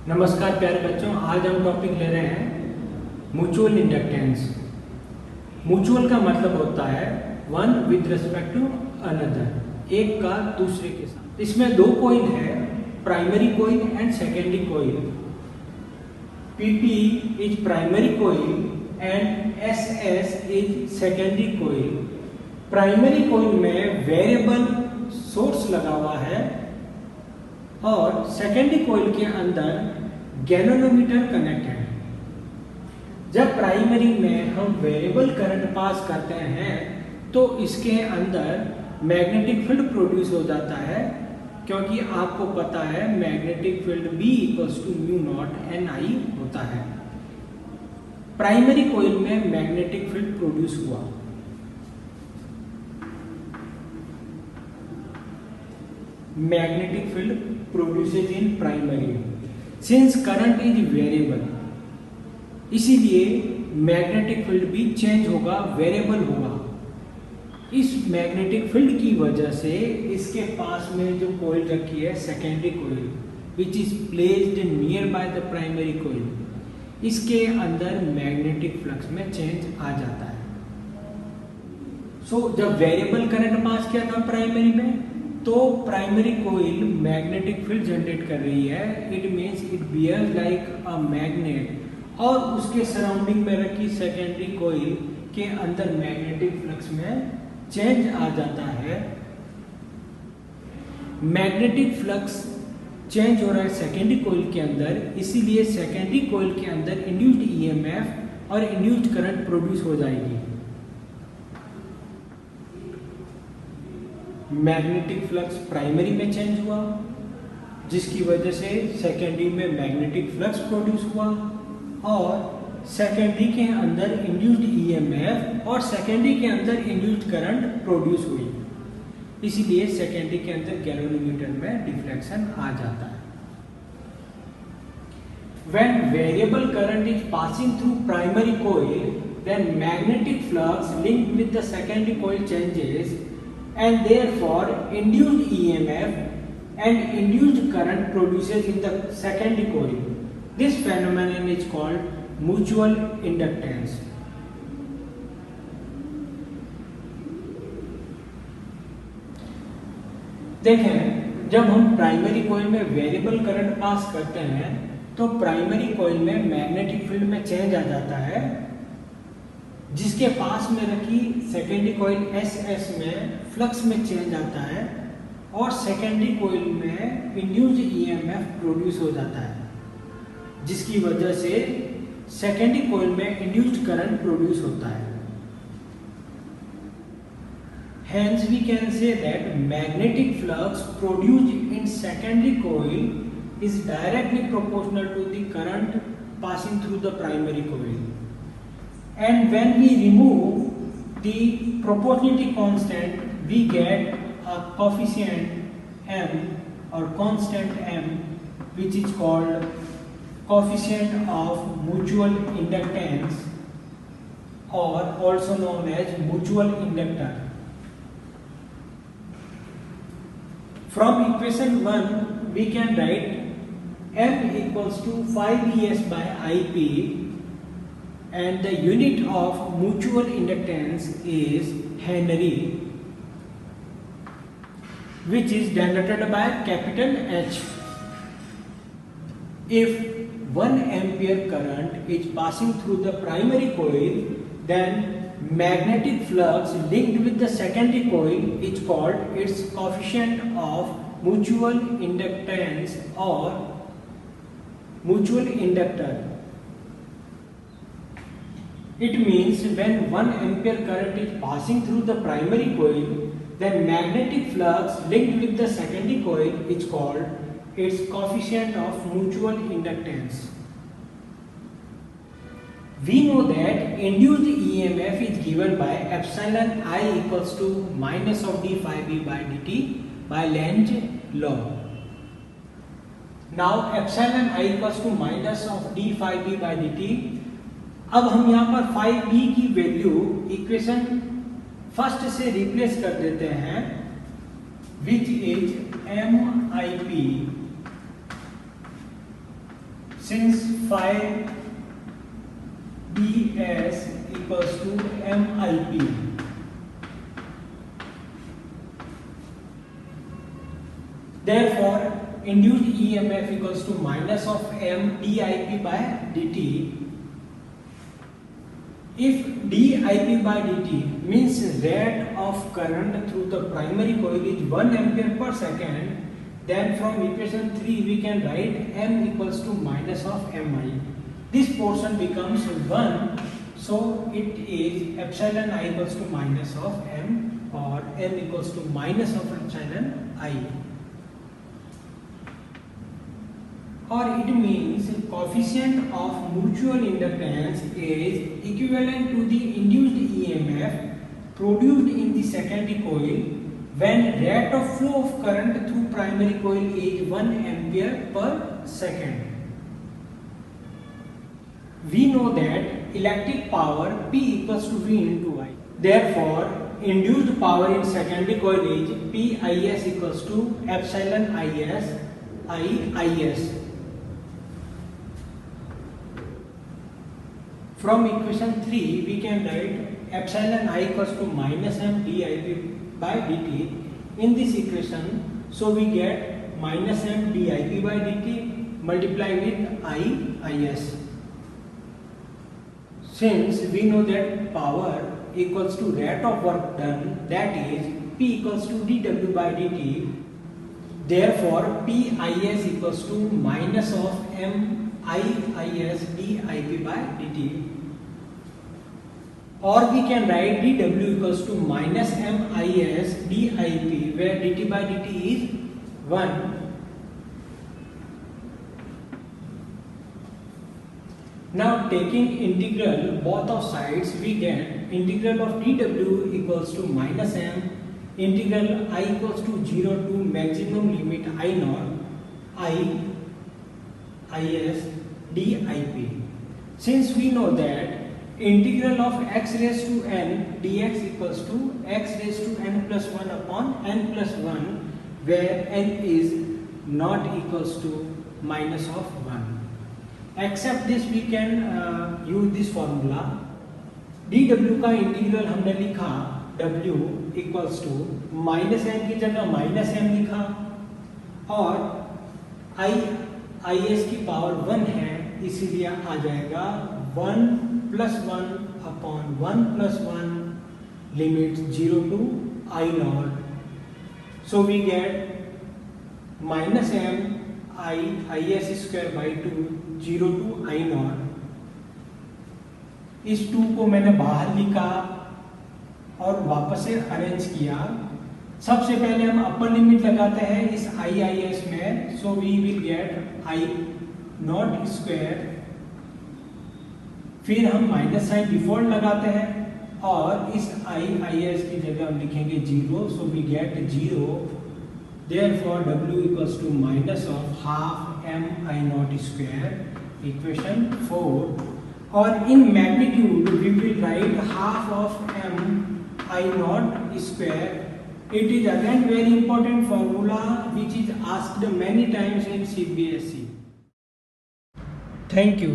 नमस्कार प्यारे बच्चों, आज हम टॉपिक ले रहे हैं म्यूचुअल इंडक्टेंस। म्यूचुअल का मतलब होता है one with respect to another, एक का दूसरे के साथ। इसमें दो कॉइल है, primary coil and secondary coil. PP is primary coil and SS is secondary coil. Primary coil में वेरिएबल सोर्स लगा हुआ है और सेकेंडरी कॉइल के अंदर गैल्वेनोमीटर कनेक्टेड है। जब प्राइमरी में हम वेरिएबल करंट पास करते हैं तो इसके अंदर मैग्नेटिक फील्ड प्रोड्यूस हो जाता है, क्योंकि आपको पता है मैग्नेटिक फील्ड B = μ0 Ni होता है। प्राइमरी कॉइल में मैग्नेटिक फील्ड प्रोड्यूस हुआ। Magnetic field produces in primary since current is variable, इसीलिए मैग्नेटिक फील्ड भी चेंज होगा, वेरिएबल होगा। इस मैग्नेटिक फील्ड की वजह से इसके पास में जो कॉइल रखी है secondary coil which is placed near by the primary coil, इसके अंदर मैग्नेटिक फ्लक्स में चेंज आ जाता है। जब वेरिएबल करंट पास किया था प्राइमरी में तो primary coil magnetic field generate कर रही है। It means it behaves like a magnet, और उसके सराउंडिंग में रखी सेकेंडरी कॉइल के अंदर मैग्नेटिक फ्लक्स में चेंज आ जाता है। मैग्नेटिक फ्लक्स चेंज हो रहा है सेकेंडरी कॉइल के अंदर, इसीलिए सेकेंडरी कॉइल के अंदर इंड्यूस्ड EMF और इंड्यूस्ड करंट प्रोड्यूस हो जाएगी। मैग्नेटिक फ्लक्स प्राइमरी में चेंज हुआ, जिसकी वजह से सेकेंडरी में मैग्नेटिक फ्लक्स प्रोड्यूस हुआ और सेकेंडरी के अंदर इंड्यूस्ड EMF और सेकेंडरी के अंदर इंड्यूस्ड करंट प्रोड्यूस हुई। इसीलिए सेकेंडरी के अंदर गैल्वेनोमीटर में डिफ्लेक्शन आ जाता है। When variable current is passing through primary coil, then magnetic flux linked with the secondary coil changes, and therefore induced EMF and induced current produces in the secondary coil. This phenomenon is called mutual inductance. देखें, जब हम primary coil में variable current pass करते हैं तो primary coil में magnetic field में change आ जाता है, जिसके पास में रखी सेकेंडरी कॉइल SS में फ्लक्स में चेंज आता है और सेकेंडरी कॉइल में इंड्यूस्ड EMF प्रोड्यूस हो जाता है, जिसकी वजह से सेकेंडरी कॉइल में इंड्यूस्ड करंट प्रोड्यूस होता है। Hence we can say that magnetic flux produced in secondary coil is directly proportional to the current passing through the primary coil. And when we remove the proportionality constant, we get a coefficient M or constant M, which is called coefficient of mutual inductance, or also known as mutual inductor. From equation 1 we can write M = 5Es by IP, and the unit of mutual inductance is Henry, which is denoted by capital H. If 1 ampere current is passing through the primary coil, then magnetic flux linked with the secondary coil is called its coefficient of mutual inductance or mutual inductor. It means when 1 ampere current is passing through the primary coil, then magnetic flux linked with the secondary coil is called its coefficient of mutual inductance. We know that induced EMF is given by epsilon I = minus of d phi b by dt by Lenz's law. Now epsilon I = minus of d phi b by dt. अब हम यहाँ पर phi b की value equation first से replace कर देते हैं, which is MIP since phi ds equals to MIP. Therefore, induced EMF equals to minus of M dIP by dt. If dIP by dt means rate of current through the primary coil is 1 ampere per second, then from equation 3 we can write M equals to minus of Mi. This portion becomes 1, so it is epsilon I equals to minus of M, or M equals to minus of epsilon I. Or it means coefficient of mutual inductance is equivalent to the induced EMF produced in the secondary coil when rate of flow of current through primary coil is 1 ampere per second. We know that electric power P equals to V into I. Therefore, induced power in secondary coil is PIS equals to epsilon IS IIS. From equation 3 we can write epsilon I equals to minus M dIP by dt in this equation. So we get minus M dIP by dt multiply with IIS. Since we know that power equals to rate of work done, that is P equals to dW by dt, therefore PIS equals to minus of MIIS dIP by dt. Or we can write dW equals to minus MIS dIP, where dt by dt is 1. Now taking integral both of sides, we get integral of dW equals to minus M, integral I equals to 0 to maximum limit I naught IIS dIP. Since we know that integral of x raised to n dx equals to x raised to n plus 1 upon n plus 1, where n is not equals to minus of 1. Except this we can use this formula. dw का integral हमने लिखा w equals to minus M की जगह minus M लिखा, और I S की power 1 है, इसीलिए आ जाएगा 1 plus 1 upon 1 plus 1 limit 0 to I naught. So we get minus M IS square by 2 0 to I naught. इस 2 को मैंने बाहर लिखा और वापस से अरेंज किया. सबसे पहले हम अपर लिमिट लगाते हैं इस IIS में, so we will get I not square. फिर हम माइनस साइन डिफॉल्ट लगाते हैं और इस IIS की जगह हम लिखेंगे 0, so we get 0. Therefore W equals to minus of half M I not square, equation 4. और in magnitude we will write half of M I not square. It is again very important formula which is asked many times in CBSE. Thank you.